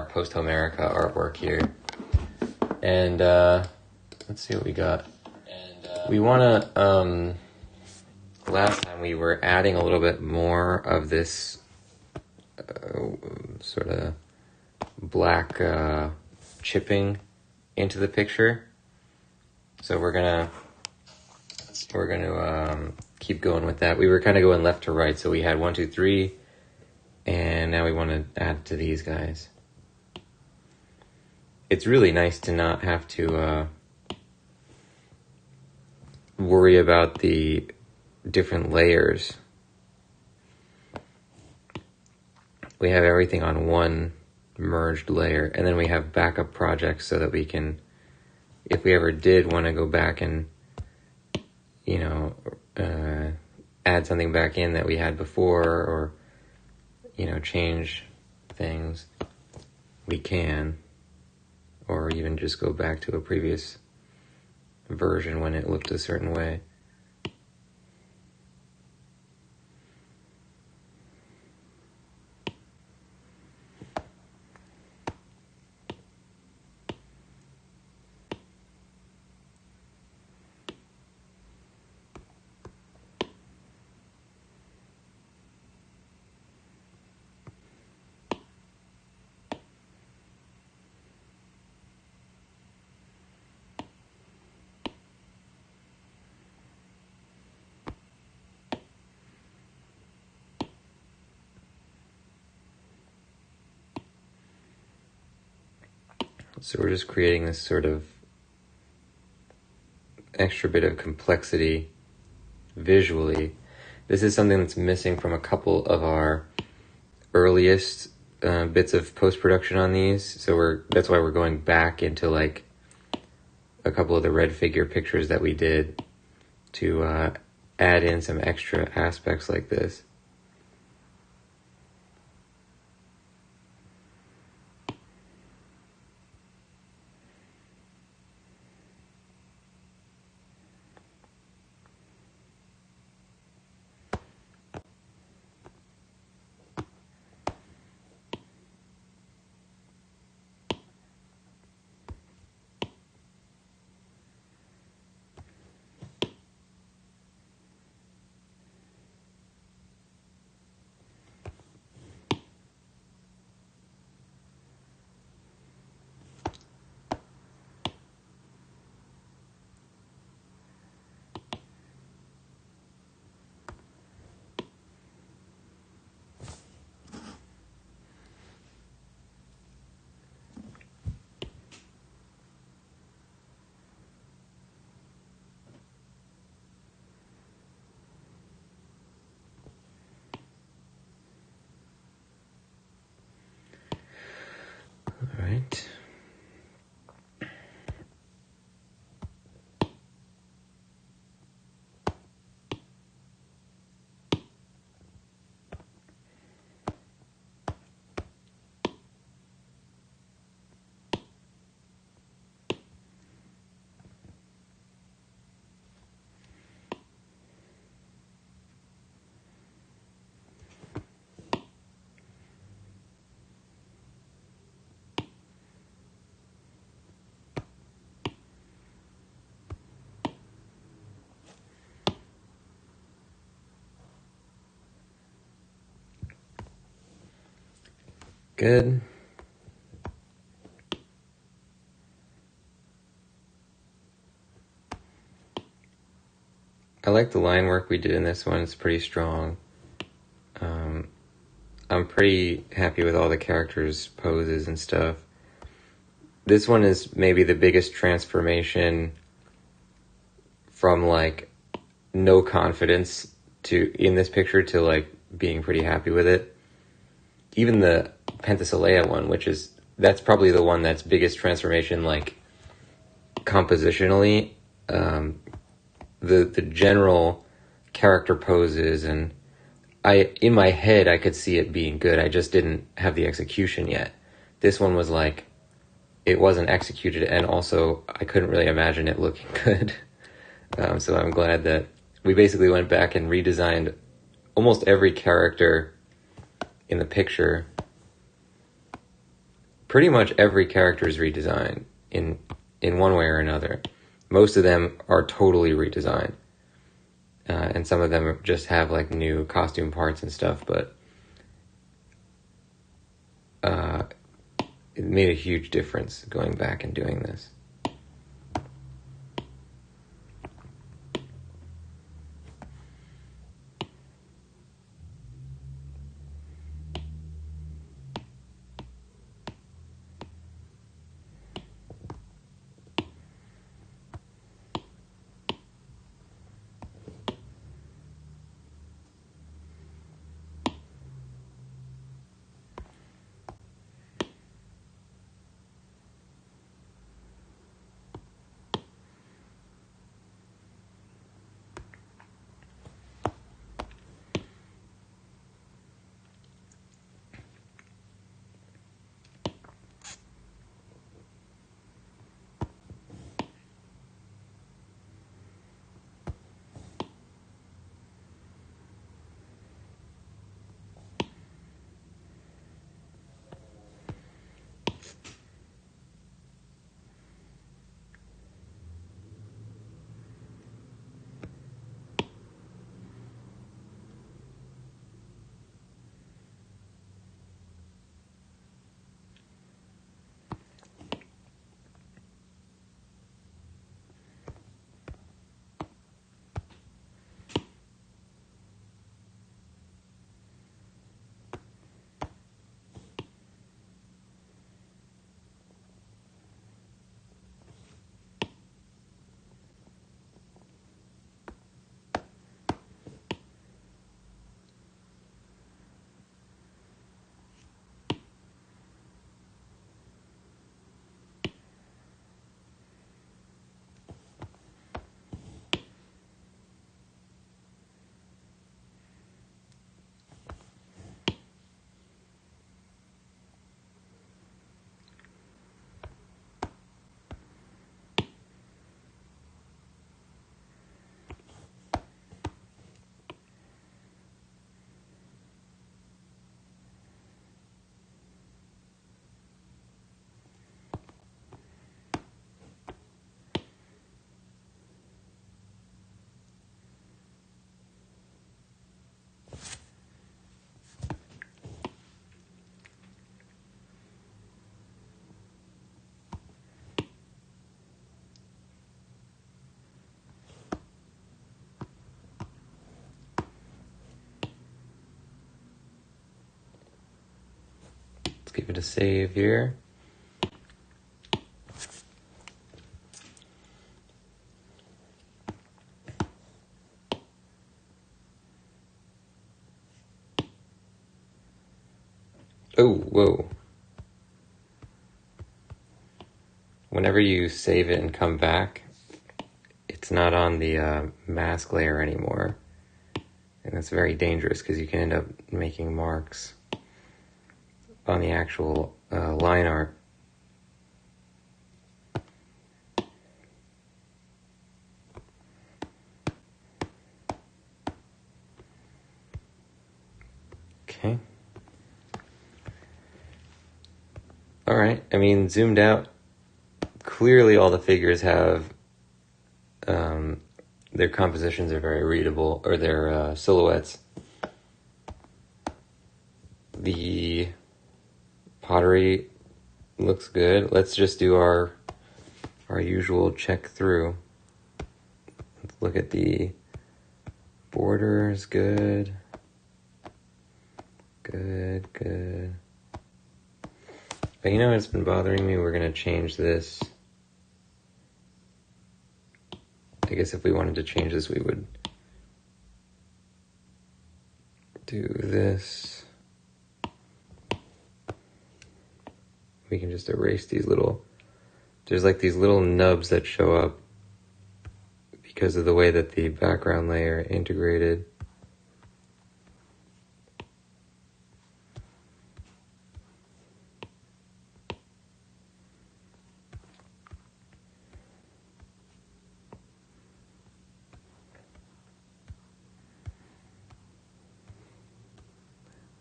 our Posthomerica artwork here. And let's see what we got. We want to, last time we were adding a little bit more of this sort of black chipping into the picture. So we're gonna keep going with that. We were kind of going left to right, so we had 1, 2, 3, and now we want to add to these guys. It's really nice to not have to worry about the different layers. We have everything on one merged layer, and then we have backup projects so that we can, if we ever did want to go back and, you know, add something back in that we had before, or, you know, change things, we can, or even just go back to a previous version when it looked a certain way. So we're just creating this sort of extra bit of complexity visually. This is something that's missing from a couple of our earliest bits of post-production on these. So that's why we're going back into like a couple of the red figure pictures that we did to add in some extra aspects like this. All right. Good. I like the line work we did in this one. It's pretty strong. I'm pretty happy with all the characters' poses and stuff. This one is maybe the biggest transformation from like no confidence in this picture to like being pretty happy with it. Even the Penthesilea one, that's probably the one that's biggest transformation, like compositionally. The general character poses, and in my head I could see it being good. I just didn't have the execution yet. This one was like, it wasn't executed, and also I couldn't really imagine it looking good. So I'm glad that we basically went back and redesigned almost every character in the picture pretty much every character is redesigned in one way or another. Most of them are totally redesigned. And some of them just have like new costume parts and stuff, but it made a huge difference going back and doing this. Give it a save here. Oh, whoa. Whenever you save it and come back, it's not on the mask layer anymore. And that's very dangerous because you can end up making marks on the actual line art. Okay. All right. I mean, zoomed out, clearly all the figures have their compositions are very readable, or their silhouettes. The pottery looks good. Let's just do our usual check through. Let's look at the borders. Good. Good, good. But you know what's been bothering me? We're going to change this. I guess if we wanted to change this, we would do this. We can just erase these little, there's like these little nubs that show up because of the way that the background layer integrated.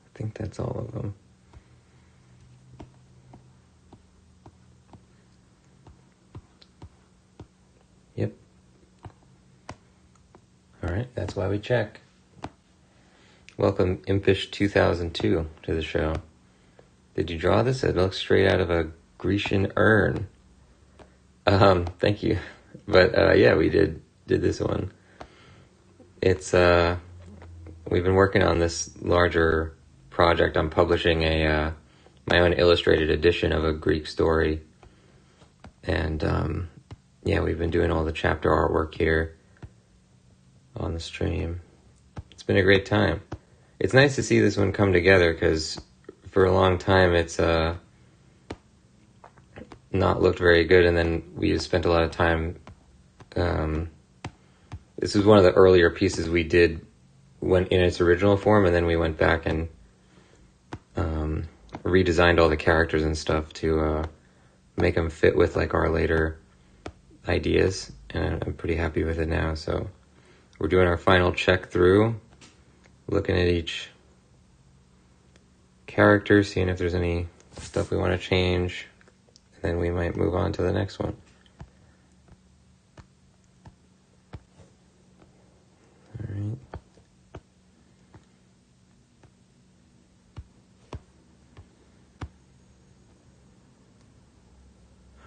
I think that's all of them. Alright, that's why we check. Welcome Impish 2002 to the show. Did you draw this? It looks straight out of a Grecian urn. Thank you. But yeah, we did this one. It's we've been working on this larger project. I'm publishing my own illustrated edition of a Greek story. And yeah, we've been doing all the chapter artwork here on the stream. It's been a great time. It's nice to see this one come together because for a long time it's not looked very good, and then we spent a lot of time. This was one of the earlier pieces we did when in its original form, and then we went back and redesigned all the characters and stuff to make them fit with like our later ideas, and I'm pretty happy with it now. So we're doing our final check through, looking at each character, seeing if there's any stuff we want to change, and then we might move on to the next one. All right.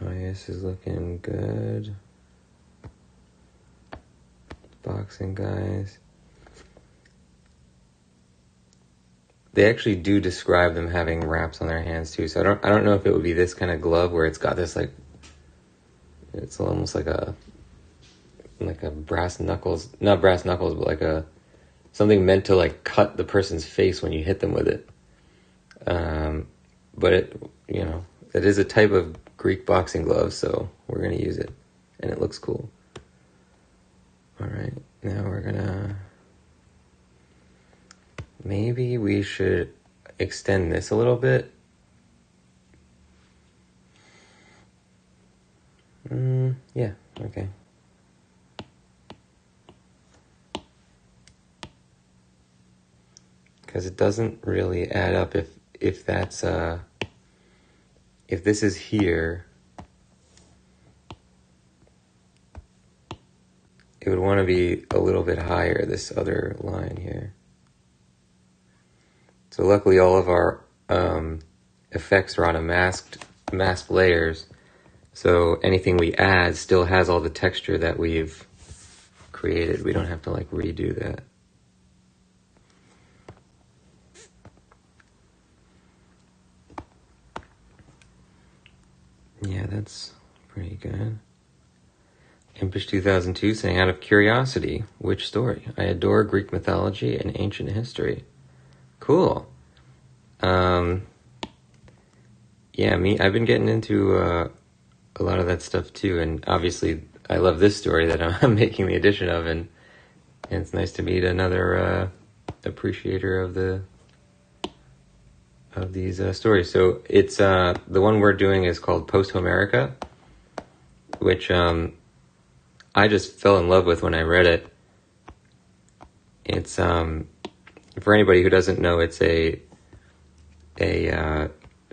Oh, yeah, this is looking good. Boxing guys. They actually do describe them having wraps on their hands too. So I don't know if it would be this kind of glove where it's got this like, it's almost like a brass knuckles, not brass knuckles, but like something meant to like cut the person's face when you hit them with it. But it is a type of Greek boxing glove, so we're gonna use it, and it looks cool. All right, now we're gonna. Maybe we should extend this a little bit. Yeah, okay. Because it doesn't really add up if that's if this is here, it would want to be a little bit higher, this other line here. So luckily all of our effects are on a masked layers, so anything we add still has all the texture that we've created. We don't have to like redo that. Yeah, that's pretty good. Impish 2002 saying, out of curiosity, which story? I adore Greek mythology and ancient history. Cool. Yeah, I've been getting into a lot of that stuff too, and obviously I love this story that I'm making the edition of, and it's nice to meet another appreciator of these stories. So it's the one we're doing is called Posthomerica, which I just fell in love with when I read it. It's for anybody who doesn't know, it's a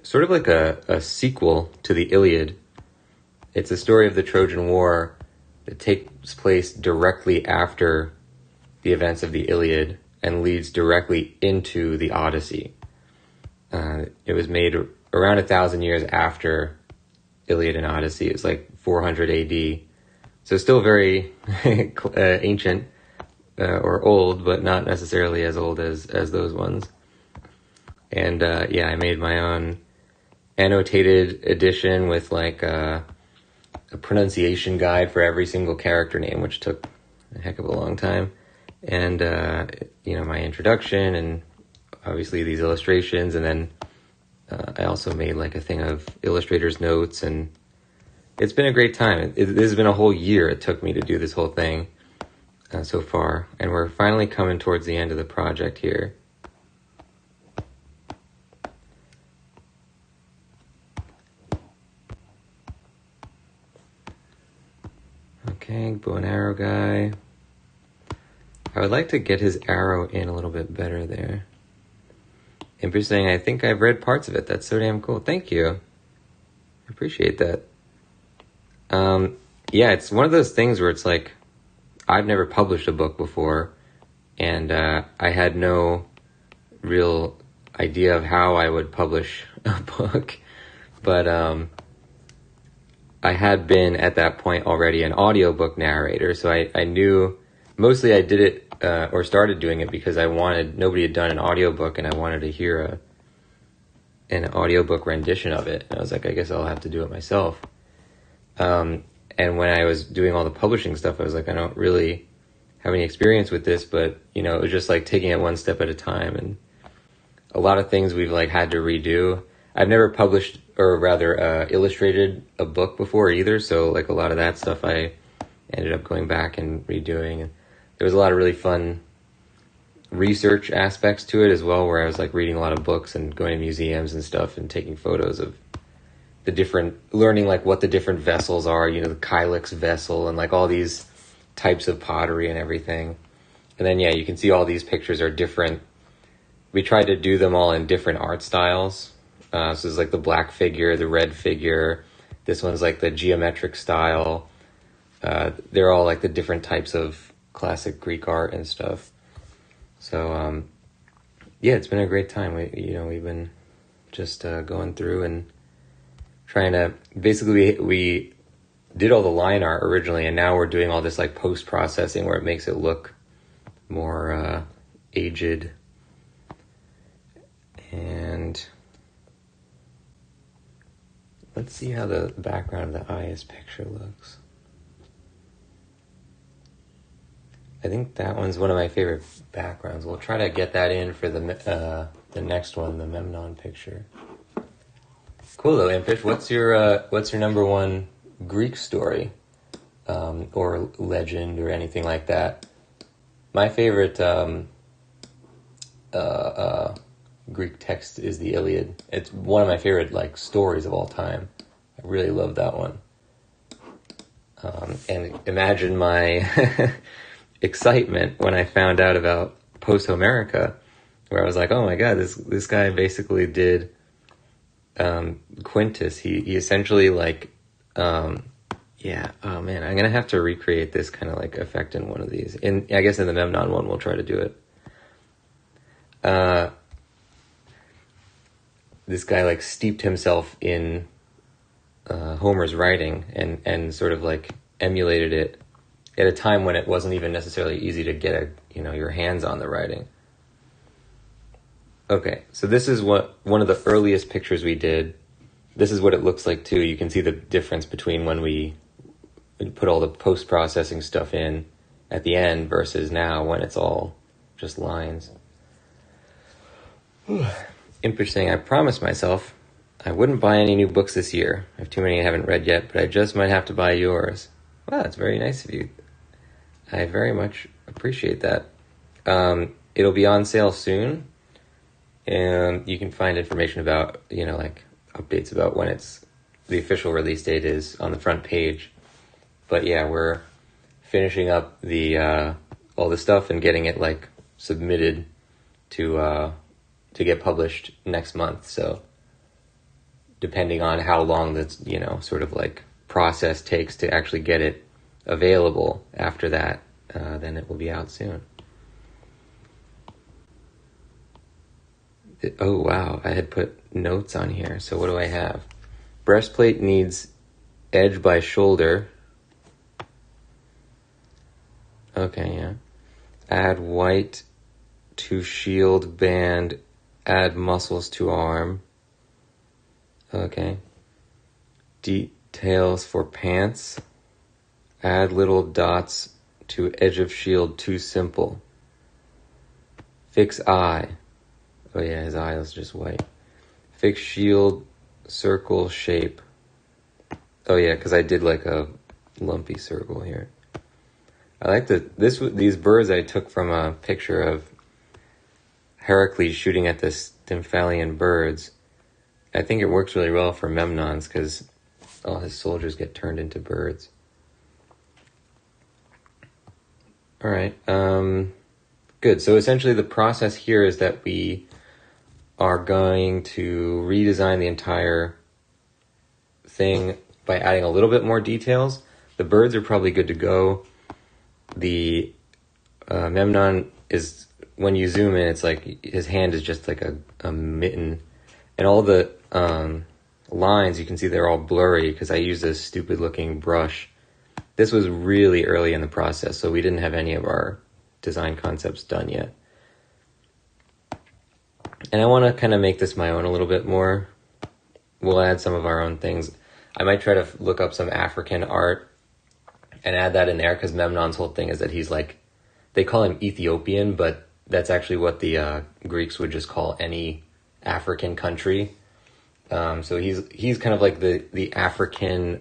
sort of like a sequel to the Iliad. It's a story of the Trojan War that takes place directly after the events of the Iliad and leads directly into the Odyssey. It was made around 1,000 years after Iliad and Odyssey. It's like 400 AD. So still very ancient or old, but not necessarily as old as those ones. And yeah, I made my own annotated edition with like a pronunciation guide for every single character name, which took a heck of a long time. And, my introduction and obviously these illustrations. And then I also made like a thing of illustrator's notes, and it's been a great time. This has been a whole year it took me to do this whole thing so far. And we're finally coming towards the end of the project here. Okay, bow and arrow guy. I would like to get his arrow in a little bit better there. Impish saying, I think I've read parts of it. That's so damn cool. Thank you. I appreciate that. Yeah, it's one of those things where it's like, I've never published a book before, and I had no real idea of how I would publish a book, but I had been at that point already an audiobook narrator, so I knew, mostly I did it or started doing it because nobody had done an audiobook, and I wanted to hear an audiobook rendition of it. And I was like, I guess I'll have to do it myself. And when I was doing all the publishing stuff, I was like, I don't really have any experience with this, but, it was just like taking it one step at a time. And a lot of things we've like had to redo. I've never published, or rather illustrated a book before either. So like a lot of that stuff I ended up going back and redoing. And there was a lot of really fun research aspects to it as well, where I was like reading a lot of books and going to museums and stuff and taking photos of learning like what the different vessels are, the Kylix vessel and like all these types of pottery and everything. And then, you can see all these pictures are different. We tried to do them all in different art styles. So there's like the black figure, the red figure. This one's like the geometric style. They're all like the different types of classic Greek art and stuff. So, it's been a great time. We've been just going through and trying to, basically we did all the line art originally, and now we're doing all this like post-processing where it makes it look more aged. And let's see how the background of the Ayas picture looks. I think that one's one of my favorite backgrounds. We'll try to get that in for the next one, the Memnon picture. Cool though, Impish. What's your number one Greek story, or legend, or anything like that? My favorite Greek text is the Iliad. It's one of my favorite like stories of all time. I really love that one. And imagine my excitement when I found out about Posthomerica, where I was like, oh my god, this guy basically did Quintus. He essentially like oh man, I'm gonna have to recreate this kind of like effect in one of these. I guess in the Memnon one we'll try to do it. This guy like steeped himself in Homer's writing and sort of like emulated it at a time when it wasn't even necessarily easy to get your hands on the writing. Okay, so this is one of the earliest pictures we did. This is what it looks like too. You can see the difference between when we put all the post-processing stuff in at the end versus now when it's all just lines. Interesting. I promised myself I wouldn't buy any new books this year. I have too many I haven't read yet, but I just might have to buy yours. Wow, that's very nice of you. I very much appreciate that. It'll be on sale soon, and you can find information about, like updates about when the official release date is on the front page. But yeah, we're finishing up all the stuff and getting it like submitted to get published next month. So depending on how long that's, sort of like process takes to actually get it available after that, then it will be out soon. Oh wow, I had put notes on here. So what do I have? Breastplate needs edge by shoulder. Okay, yeah. Add white to shield band. Add muscles to arm. Okay. Details for pants. Add little dots to edge of shield. Too simple. Fix eye. Oh yeah, his eye was just white. Fix shield circle shape. Oh yeah, because I did like a lumpy circle here. I like these birds I took from a picture of Heracles shooting at the Stymphalian birds. I think it works really well for Memnon's because all his soldiers get turned into birds. All right, good. So essentially the process here is that we are going to redesign the entire thing by adding a little bit more details. The birds are probably good to go. the Memnon is, when you zoom in, it's like his hand is just like a mitten, and all the lines, you can see they're all blurry because I used a stupid looking brush. This was really early in the process, so we didn't have any of our design concepts done yet. And I want to kind of make this my own a little bit more. We'll add some of our own things. I might try to look up some African art and add that in there, because Memnon's whole thing is that he's like, they call him Ethiopian, but that's actually what the Greeks would just call any African country. So he's kind of like the African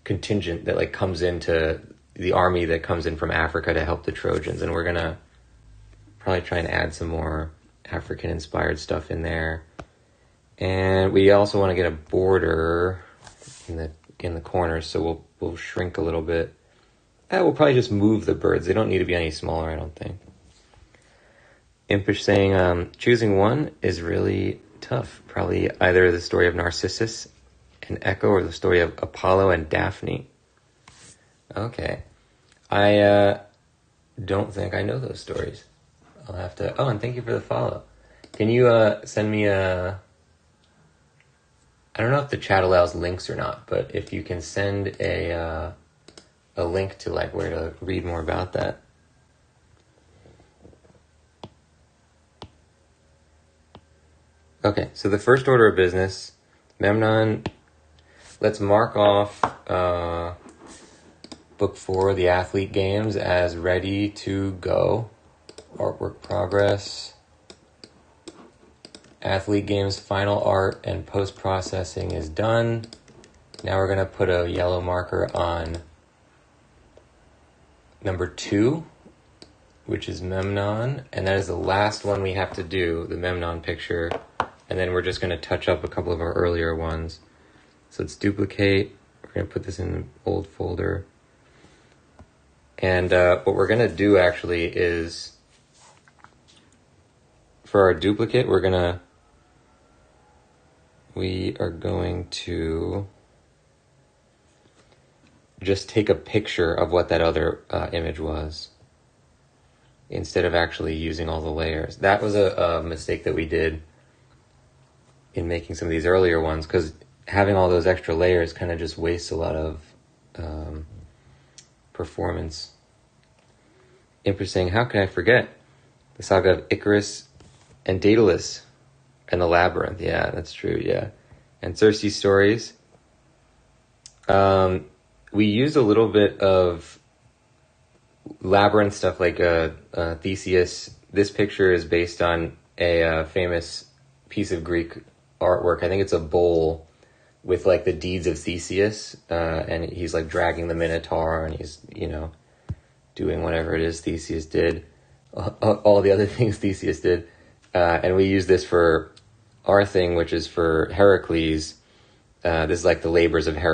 contingent that like comes into the army that comes in from Africa to help the Trojans, and we're gonna probably try and add some more African inspired stuff in there. And we also want to get a border in the corners, so we'll shrink a little bit. We'll probably just move the birds. They don't need to be any smaller, I don't think. Impish saying, choosing one is really tough. Probably either the story of Narcissus and Echo or the story of Apollo and Daphne. Okay. I don't think I know those stories. I'll have to... Oh, and thank you for the follow. Can you send me a... I don't know if the chat allows links or not, but if you can send a link to like where to read more about that. Okay, so the first order of business, Memnon, let's mark off book 4, the Athlete Games, as ready to go. Artwork progress. Athlete Games final art and post-processing is done. Now we're going to put a yellow marker on number 2, which is Memnon, and that is the last one we have to do, the Memnon picture, and then we're just going to touch up a couple of our earlier ones. So let's duplicate. We're going to put this in the old folder. And what we're going to do actually is, for our duplicate, we are going to just take a picture of what that other image was instead of actually using all the layers. That was a mistake that we did in making some of these earlier ones, because having all those extra layers kind of just wastes a lot of performance. Interesting. How can I forget the saga of Icarus and Daedalus and the Labyrinth? Yeah, that's true. Yeah. And Circe's stories. We used a little bit of Labyrinth stuff, like Theseus. This picture is based on a famous piece of Greek artwork. I think it's a bowl with like the deeds of Theseus, and he's like dragging the Minotaur, and he's, doing whatever it is Theseus did, all the other things Theseus did. And we use this for our thing, which is for Heracles. This is like the labors of Heracles.